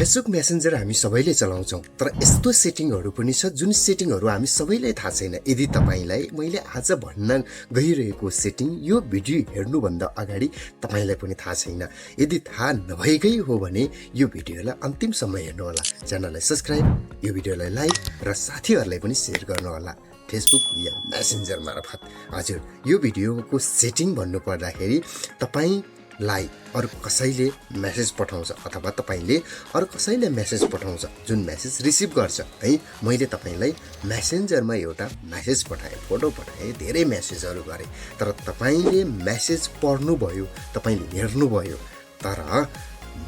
Facebook messenger हामी सबैले चलाउँछौँ, तर यस्तो सेटिङहरू पनि छ जुन सेटिङहरू हामी सबैलाई थाहा छैन। यदि तपाईँलाई मैले आज भन्न गइरहेको सेटिङ यो भिडियो हेर्नुभन्दा अगाडि तपाईँलाई पनि थाहा छैन, यदि थाहा नभएकै हो भने यो भिडियोलाई अन्तिमसम्म हेर्नुहोला, च्यानललाई सब्सक्राइब, यो भिडियोलाई लाइक र साथीहरूलाई पनि सेयर गर्नुहोला फेसबुक या मेसेन्जर मार्फत। हजुर, यो भिडियोको सेटिङ भन्नुपर्दाखेरि तपाईँलाई अरू कसैले मेसेज पठाउँछ अथवा तपाईँले अरू कसैले मेसेज पठाउँछ, जुन मेसेज रिसिभ गर्छ है। मैले तपाईँलाई मेसेन्जरमा एउटा मेसेज पठाएँ, फोटो पठाएँ, धेरै मेसेजहरू गरेँ, तर तपाईँले मेसेज पढ्नुभयो, तपाईँले हेर्नुभयो, तर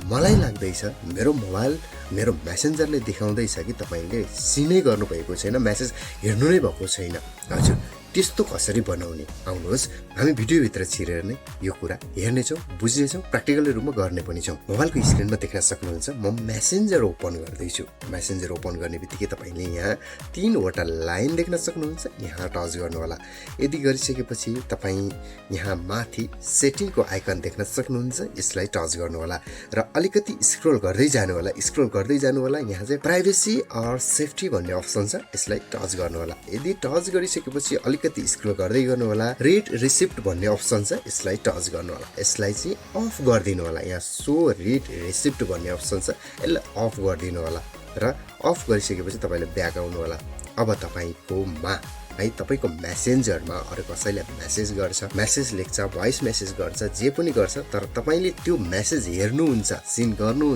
मलाई लाग्दैछ मेरो मोबाइल मेरो मेसेन्जरले देखाउँदैछ कि तपाईँले सिनै गर्नुभएको छैन, मेसेज हेर्नु नै भएको छैन। हजुर, त्यस्तो कसरी बनाउने, आउनुहोस् हामी भिडियोभित्र छिरेर नै यो कुरा हेर्नेछौँ, बुझ्नेछौँ, प्र्याक्टिकल रूपमा गर्ने पनि छौँ। मोबाइलको स्क्रिनमा देख्न सक्नुहुन्छ, म मेसेन्जर ओपन गर्दैछु। मेसेन्जर ओपन गर्ने बित्तिकै तपाईँले यहाँ 3वटा लाइन देख्न सक्नुहुन्छ, यहाँ टच गर्नुहोला। यदि गरिसकेपछि तपाईँ यहाँ माथि सेटिङको आइकन देख्न सक्नुहुन्छ, यसलाई टच गर्नुहोला र अलिकति स्क्रोल गर्दै जानुहोला। यहाँ चाहिँ प्राइभेसी अर सेफ्टी भन्ने अप्सन छ, यसलाई टच गर्नुहोला। यदि टच गरिसकेपछि अलिकति स्क्रोल गर्दै गर्नुहोला, रेड रिसिप्ट भन्ने अप्सन छ, यसलाई टच गर्नुहोला। यसलाई चाहिँ अफ गरिदिनु होला, यहाँ सो रेड रिसिप्ट भन्ने अप्सन छ, यसलाई अफ गरिदिनु होला र अफ गरिसकेपछि तपाईँले ब्याक आउनु होला। अब तपाईँकोमा है, तपाईँको मेसेन्जरमा अरू कसैले मेसेज गर्छ, मेसेज लेख्छ, भोइस मेसेज गर्छ, जे पनि गर्छ, तर तपाईँले त्यो मेसेज हेर्नुहुन्छ, सिन गर्नु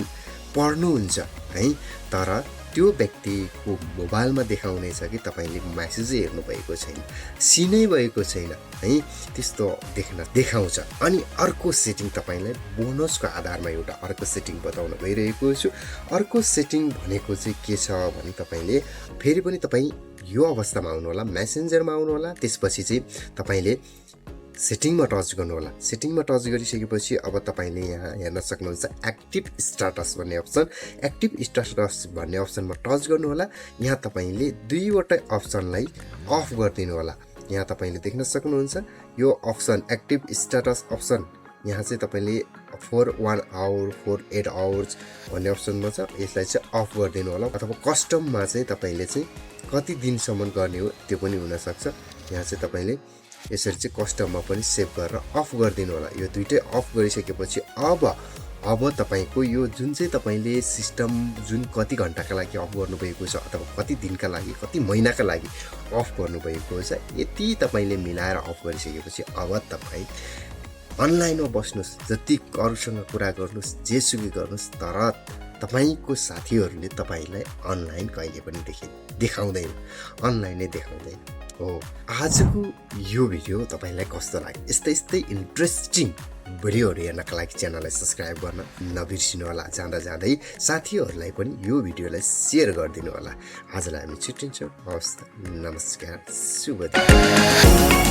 पढ्नुहुन्छ है, तर त्यो व्यक्तिको मोबाइलमा देखाउनेछ कि तपाईँले मेसेजै हेर्नु भएको छैन, सिनै भएको छैन है, त्यस्तो देखाउँछ। अनि अर्को सेटिङ तपाईँलाई बोनसको आधारमा एउटा अर्को सेटिङ बताउन गइरहेको छु। अर्को सेटिङ भनेको चाहिँ के छ भने तपाईँले फेरि पनि तपाईँ यो अवस्थामा आउनुहोला, मेसेन्जरमा आउनुहोला, त्यसपछि चाहिँ तपाईँले सेटिङमा टच गर्नुहोला। सेटिङमा टच गरिसकेपछि अब तपाईँले यहाँ हेर्न सक्नुहुन्छ एक्टिभ स्ट्याटस भन्ने अप्सन। एक्टिभ स्ट्याटस भन्ने अप्सनमा टच गर्नुहोला। यहाँ तपाईँले 2वटा अप्सनलाई अफ गरिदिनु होला। यहाँ तपाईँले देख्न सक्नुहुन्छ यो अप्सन एक्टिभ स्ट्याटस अप्सन, यहाँ चाहिँ तपाईँले फर 1 आवर, फर 8 आवर्स भन्ने अप्सनमा छ, यसलाई चाहिँ अफ गरिदिनु होला। अथवा कस्टममा चाहिँ तपाईँले चाहिँ कति दिनसम्म गर्ने हो त्यो पनि हुनसक्छ। यहाँ चाहिँ तपाईँले यसरी चाहिँ कस्टममा पनि सेभ गरेर अफ गरिदिनु होला। यो दुइटै अफ गरिसकेपछि अब तपाईँको यो जुन चाहिँ तपाईँले सिस्टम जुन कति घन्टाका लागि अफ गर्नुभएको छ अथवा कति दिनका लागि, कति महिनाका लागि अफ गर्नुभएको छ, यति तपाईँले मिलाएर अफ गरिसकेपछि अब तपाईँ अनलाइनमा बस्नुहोस्, जति अरूसँग कुरा गर्नुहोस्, जेसुकै गर्नुहोस्, तर तपाईँको साथीहरूले तपाईँलाई अनलाइन कहिले पनि देखाउँदैन, अनलाइनै देखाउँदैन हो। आजको यो भिडियो तपाईँलाई कस्तो लाग्यो? यस्तै इन्ट्रेस्टिङ भिडियोहरू हेर्नका लागि च्यानललाई सब्सक्राइब गर्न नबिर्सिनु होला। जाँदै साथीहरूलाई पनि यो भिडियोलाई सेयर गरिदिनु होला। आजलाई हामी छुट्टिन्छौँ। हवस् त, नमस्कार, शुभ दिन।